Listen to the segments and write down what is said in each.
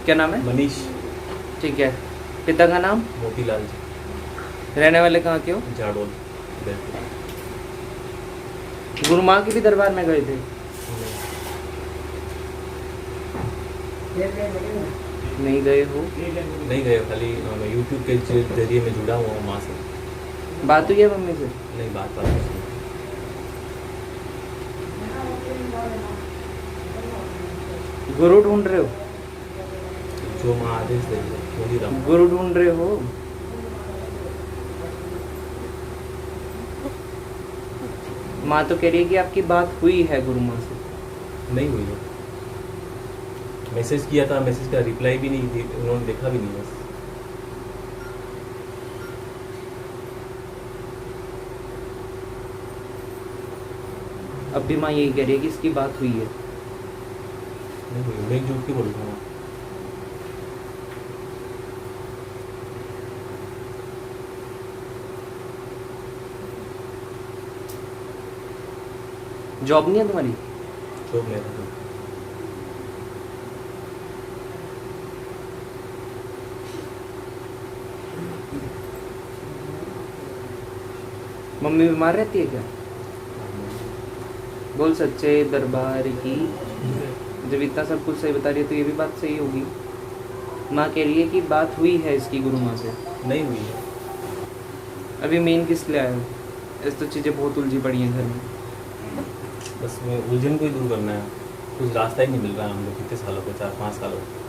क्या नाम है? मनीष। ठीक है। पिता का नाम? मोतीलाल जी। रहने वाले कहाँ के हो? जाडोल उदयपुर। गुरु माँ के भी दरबार में गए थे? नहीं गए हो? नहीं गए, खाली यूट्यूब के जरिए मैं जुड़ा हुआ हूँ माँ से। बात हुई है मम्मी से? नहीं, बात कुछ नहीं। गुरु ढूंढ रहे हो? जो माँ आदेश देगी वही राम। गुरु ढूंढ रहे हो? माँ तो कह रही है कि आपकी बात हुई है गुरु माँ से। नहीं हुई है। मैसेज किया था, मैसेज का रिप्लाई भी नहीं दी, उन्होंने देखा भी नहीं बस। अब भी माँ यही कह रही है कि इसकी बात हुई है। नहीं हुई, मैं झूठ क्यों बोलूँगा? जॉब नहीं है तुम्हारी? जो मेरा मम्मी बीमार रहती है क्या? बोल सच्चे दरबार की। जब इतना सब कुछ सही बता रही है तो ये भी बात सही होगी। माँ कह रही है कि बात हुई है इसकी गुरु माँ से। नहीं हुई है। अभी मेन किस लिए आए हो? ऐसी तो चीज़ें बहुत उलझी पड़ी हैं घर में। बस मैं उलझन को ही दूर करना है। कुछ रास्ता ही नहीं मिल रहा है हम लोग कितने सालों को, 4-5 सालों को।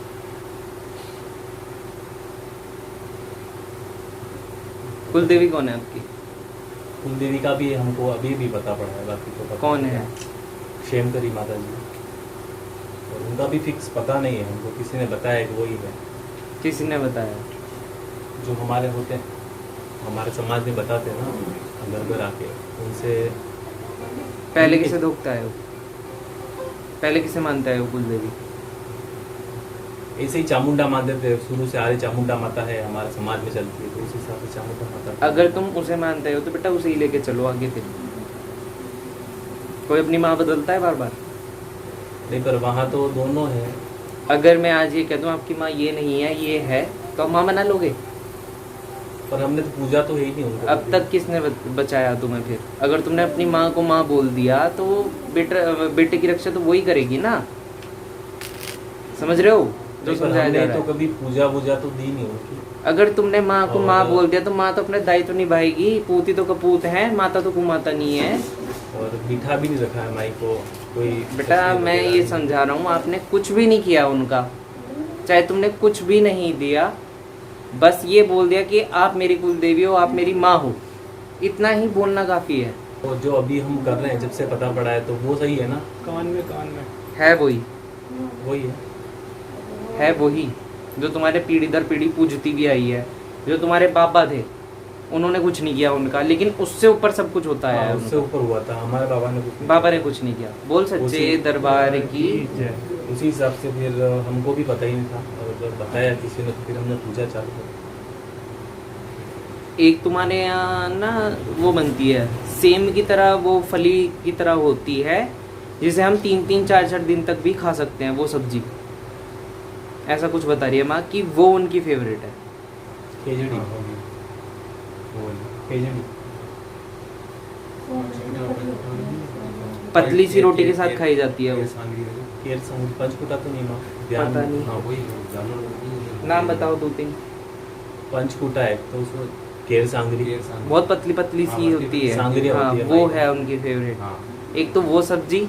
कुल देवी कौन है आपकी? कुल देवी का भी हमको अभी भी पता पड़ा है, बाकी तो पता कौन नहीं है? क्षेमकरी माता जी। और उनका भी फिक्स पता नहीं है हमको, किसी ने बताया कि वही है। किसी ने बताया? जो हमारे होते हैं, हमारे समाज में बताते हैं ना, घर घर आके उनसे। पहले किसे धोखता है वो? पहले किसे मानता है वो कुल देवी? ऐसे ही चामुंडा मानते थे शुरू से, आ रही चामुंडा माता है हमारे समाज में चलती है, तो उस हिसाब से चामुंडा माता। अगर तुम उसे मानते हो तो बेटा उसे ही लेके चलो आगे। फिर कोई अपनी माँ बदलता है बार बार? नहीं, पर वहाँ तो दोनों है। अगर मैं आज ये कह दूँ आपकी माँ ये नहीं है ये है, तो आप माँ बना लोगे? पर हमने तो पूजा तो है ही नहीं उनको। अब तक किसने बचाया तुम्हें? फिर अगर तुमने अपनी माँ को माँ बोल दिया तो बेटे की रक्षा तो वही करेगी ना। समझ रहे हो जो समझाया जा रहा है? तो कभी पूजा वूजा तो दी नहीं उनकी। अगर तुमने माँ को माँ बोल दिया तो माँ तो अपने दायित्व निभाएगी। पूती तो कपूत है, माता तो कुमाता नहीं है। और मीठा भी नहीं रखा है माई को कोई। बेटा मैं ये समझा रहा हूँ, आपने कुछ भी नहीं किया उनका, चाहे तुमने कुछ भी नहीं दिया, बस ये बोल दिया कि आप मेरी कुल देवी हो, आप मेरी माँ हो, इतना ही बोलना काफ़ी है। तो जो अभी हम कर रहे हैं, जब से पता पड़ा है तो वो सही है ना? कान में है वही, वही है वही जो तुम्हारे पीढ़ी दर पीढ़ी पूजती भी आई है। जो तुम्हारे बाबा थे उन्होंने कुछ नहीं किया उनका, लेकिन उससे ऊपर सब कुछ होता है। हाँ, उससे ऊपर हुआ था हमारे बाबा ने कुछ। बाबा ने कुछ नहीं किया। बोल सच्चे दरबार की। उसी हिसाब से फिर हमको भी पता ही नहीं था, और जब बताया किसी ने तो फिर हमने पूजा चालू कर। एक तुम्हारे यहाँ ना वो बनती है सेम की तरह, वो फली की तरह होती है, जिसे हम 3-3 4-4 दिन तक भी खा सकते हैं वो सब्जी। ऐसा कुछ बता रही है माँ कि वो उनकी फेवरेट है। खिचड़ी। खिचड़ी पतली सी रोटी के साथ खाई जाती है वो। केर संग पंचकुटा तो नहीं माँ, पता नहीं। हाँ वही नाम बताओ 2-3। पंचकुटा है तो उसमें केर सांगरी। बहुत पतली पतली सी होती है। सांगरिया हाँ होती है वो भाई। है उनकी फेवरेट। हाँ। एक तो वो सब्जी,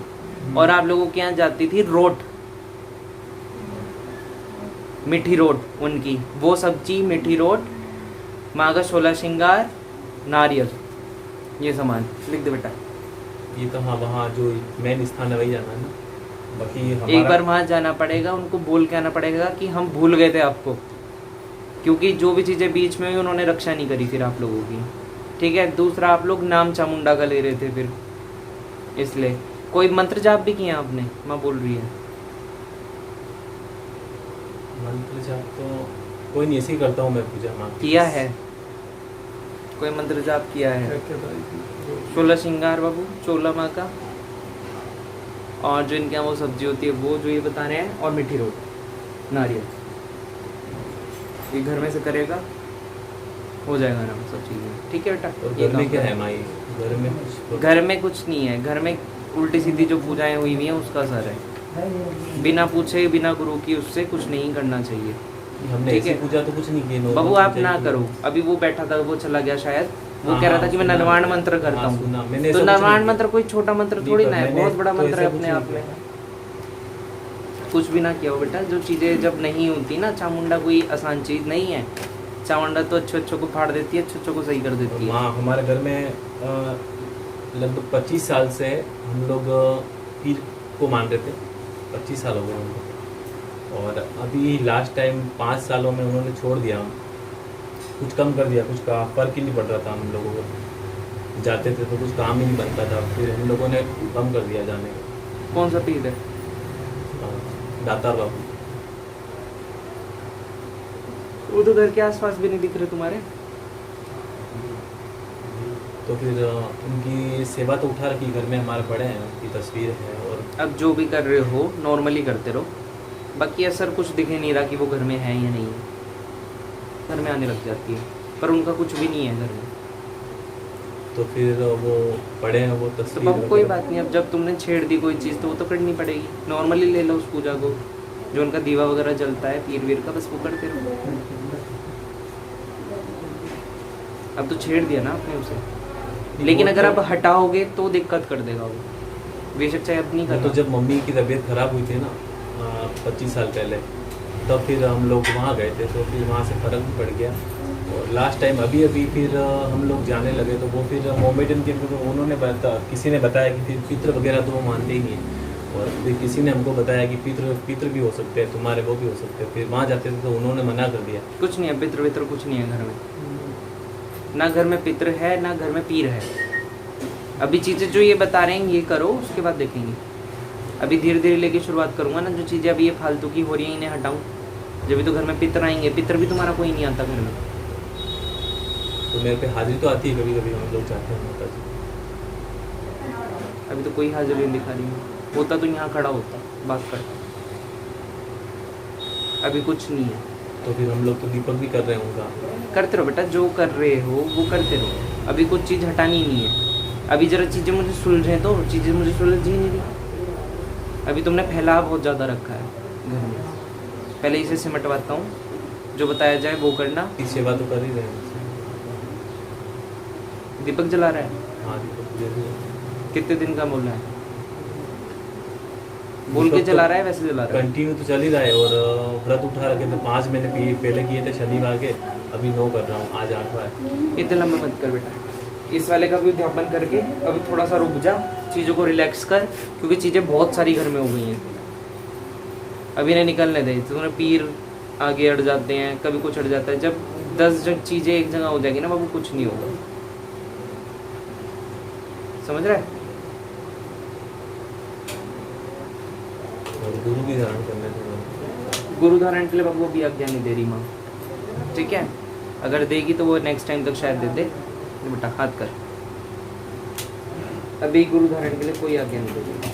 और आप लोगों के यहाँ जाती थी रोट, मीठी रोट उनकी, वो सब्जी मीठी रोट, माँ का 16 श्रृंगार, नारियल, ये सामान लिख दे बेटा। ये तो हाँ, वहाँ जो मेन स्थान है वही जाना है ना। बाकी एक बार वहाँ जाना पड़ेगा, उनको बोल के आना पड़ेगा कि हम भूल गए थे आपको, क्योंकि जो भी चीज़ें बीच में हुई उन्होंने रक्षा नहीं करी फिर आप लोगों की। ठीक है। दूसरा, आप लोग नाम चामुंडा का ले रहे थे फिर, इसलिए कोई मंत्र जाप भी किया आपने? माँ बोल रही है मंत्र जाप तो कोई नहीं, ऐसे ही करता हूँ मैं पूजा माँ की। किया है, कोई मंत्र जाप किया है? 16 श्रृंगार बाबू, 16 माँ का, और जो इनके यहाँ वो सब्जी होती है वो जो ये बता रहे हैं, और मीठी रोटी, नारियल। ये घर में से करेगा, हो जाएगा ना सब चीज़ें, ठीक है बेटा। और ये घर में काम क्या करो। है माई? घर में कुछ घर में कुछ नहीं है, घर में उल्टी सीधी जो पूजाएं हुई हुई हैं उसका असर है। बिना पूछे बिना गुरु की उससे कुछ नहीं करना चाहिए। हमने ठीक ऐसी है। पूजा तो कुछ नहीं की। normal बाबू आप पूजा ना ही की। करो, अभी वो बैठा था, वो चला गया शायद, वो हाँ, कह रहा हाँ, था कि मैं सुना नरवाण मैंने। मंत्र करता हाँ, हूँ। सुना मैंने, तो ऐसा कुछ नहीं नरवाण किया। मंत्र कोई छोटा मंत्र नहीं, थोड़ी पर ना है, मैंने बहुत बड़ा तो मंत्र है ऐसा अपने कुछ आप नहीं में। कुछ भी ना किया हो बेटा, जो चीज़ें जब नहीं होती ना, चामुंडा कोई आसान चीज़ नहीं है। चामुंडा तो अच्छे अच्छों को फाड़ देती है, अच्छे अच्छों को सही कर और देती है। माँ हमारे घर में लगभग 25 साल से हम लोग पीर को मान रहे थे। 25 साल हो गए हमको। और अभी लास्ट टाइम 5 सालों में उन्होंने छोड़ दिया, कुछ कम कर दिया, कुछ का फर्क ही नहीं पड़ रहा था हम लोगों को। जाते थे तो कुछ काम ही नहीं बनता था, फिर हम लोगों ने कम कर दिया जाने का। कौन सा पीर है? दातार बाबू। वो तो घर के आसपास भी नहीं दिख रहे तुम्हारे। तो फिर उनकी सेवा तो उठा रखी, घर में हमारे पड़े हैं, उनकी तस्वीर है। और अब जो भी कर रहे हो नॉर्मली करते रहो, बाकी असर कुछ दिख ही नहीं रहा कि वो घर में है या नहीं है। घर में आने लग जाती है, पर उनका कुछ भी नहीं है घर में। तो फिर वो पड़े हैं वो तो तस्वीर बाबू कोई वगैरह। बात नहीं, अब जब तुमने छेड़ दी कोई चीज़ तो वो तो करनी पड़ेगी। नॉर्मली ले लो उस पूजा को, जो उनका दीवा वगैरह जलता है पीर वीर का, बस वो करते रहो। अब तो छेड़ दिया ना आपने उसे, लेकिन अगर आप हटाओगे तो दिक्कत कर देगा वो, बेशक चाहे अब नहीं तो करना। जब मम्मी की तबीयत खराब हुई थी ना 25 साल पहले, तब फिर हम लोग वहाँ गए थे, तो फिर वहाँ से फ़र्क भी पड़ गया। और लास्ट टाइम अभी फिर हम लोग जाने लगे, तो वो फिर मोमेडन के उन्होंने किसी ने बताया कि फिर पितृ वगैरह तो वो मानते ही नहीं है। और फिर किसी ने हमको बताया कि पितृ भी हो सकते हैं तुम्हारे, वो भी हो सकते हैं। फिर वहाँ जाते थे तो उन्होंने मना कर दिया। कुछ नहीं है, पितृ वित्र कुछ नहीं है घर में, ना घर में पितृ है ना घर में पीर है। अभी चीज़ें जो ये बता रहे हैं ये करो, उसके बाद देखेंगे। अभी धीरे धीरे लेके शुरुआत करूँगा ना, जो चीज़ें अभी ये फालतू की हो रही हैं इन्हें हटाऊँ। जब भी तो घर में पितर आएंगे, पितर भी तुम्हारा कोई नहीं आता घर में। तो मेरे पे हाजिरी तो आती है कभी कभी, हम लोग चाहते हैं माता जी। अभी तो कोई हाजिर नहीं दिखा रही है, होता तो यहाँ खड़ा होता बात करता। अभी कुछ नहीं है। तो फिर हम लोग तो दीपक भी कर रहे हैं उनका। करते रहो बेटा, जो कर रहे हो वो करते रहो। अभी कुछ चीज़ हटानी नहीं है। अभी जरा चीज़ें मुझे सुलझें, तो चीज़ें मुझे सुलझ ही नहीं रही। अभी तुमने फैलाव बहुत ज़्यादा रखा है घर में। पहले इसे सिमटवाता हूँ, जो बताया जाए वो करना। इस सेवा तो कर ही रहे हैं। दीपक जला रहा है, हाँ दीपक दे रहे हैं। कितने दिन का बोल रहा है? बोल के जला रहा है वैसे जला रहा है? कंटिन्यू तो चल ही रहा है। और व्रत उठा रखे थे 5 महीने पहले किए थे शनिवार के, अभी 9 कर रहा हूँ, आज 8वां है। इतने लंबे मत कर बेटा, इस वाले का भी उद्यापन करके अभी थोड़ा सा रुक जा, चीज़ों को रिलैक्स कर, क्योंकि चीज़ें बहुत सारी घर में हो गई हैं। अभी नहीं निकलने दे, तुम्हें पीर आगे अड़ जाते हैं, कभी कुछ अड़ जाता है। जब 10 चीज़ें एक जगह हो जाएगी ना बाबू, कुछ नहीं होगा। समझ रहा है? और गुरु भी धारण करने थे। गुरु धारण के लिए बाबू अभी आज्ञा नहीं दे रही माँ, ठीक है? अगर देगी तो वो नेक्स्ट टाइम तक शायद दे दे। तो बेटा हाथ कर, अभी गुरु धारण के लिए कोई आज्ञा नहीं देगी।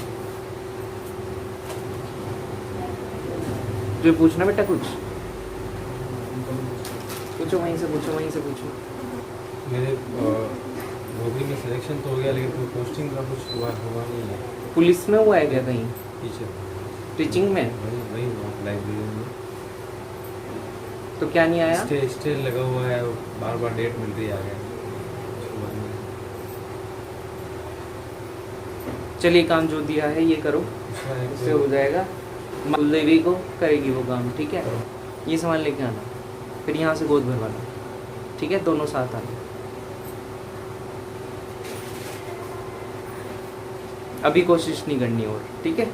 जो पूछना बेटा कुछ पूछो, वहीं से पूछो, वहीं से पूछो। मेरे नौकरी में सिलेक्शन तो हो गया, लेकिन कोई पोस्टिंग का कुछ हुआ नहीं है। पुलिस में हुआ है क्या कहीं? टीचर टीचिंग में? वही लाइब्रेरी में। तो क्या नहीं आया? स्टे लगा हुआ है, बार बार डेट मिल रही है आगे। चलिए, काम जो दिया है ये करो, उससे हो जाएगा। कुलदेवी को करेगी वो काम, ठीक है? ये सामान लेके आना, फिर यहाँ से गोद भरवाना, ठीक है? दोनों साथ आना। अभी कोशिश नहीं करनी और, ठीक है?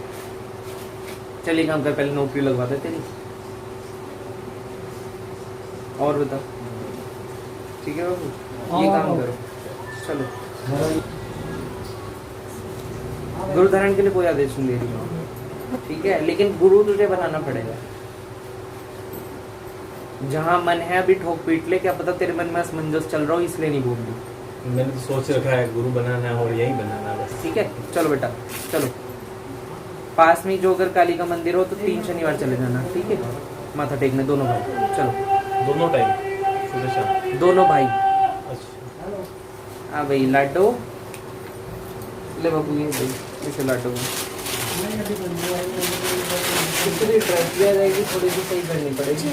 चलिए काम कर, पहले नौकरी लगवा दे तेरी। और बता, ठीक है बाबू? ये काम करो, चलो। गुरु धारण के लिए कोई आदेश नहीं दे रही हूँ, ठीक है? लेकिन गुरु तुझे बनाना पड़ेगा। जहाँ मन है अभी ठोक पीट ले, क्या पता तेरे मन में असमंजस चल रहा हो, इसलिए नहीं बोल रही। मैंने तो सोच रखा है गुरु बनाना है और यही बनाना है बस। ठीक है, चलो बेटा चलो। पास में जो अगर काली का मंदिर हो तो 3 शनिवार चले जाना, ठीक है? माथा टेकने दोनों भाई, चलो। दोनों टाइम सुबह शाम। दोनों भाई। अच्छा। हाँ भाई लाडो ले बाबू, ये भाई इसे लाडो में कितनी ड्रेस दिया जाएगी, थोड़ी सी सही करनी पड़ेगी।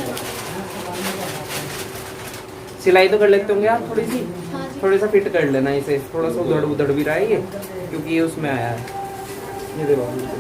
सिलाई तो कर लेते होंगे आप थोड़ी सी, हाँ जी। थोड़ा सा फिट कर लेना इसे, थोड़ा सा उधड़ उधड़ भी रहा है ये, क्योंकि ये उसमें आया है। ये दे बाबू इसे।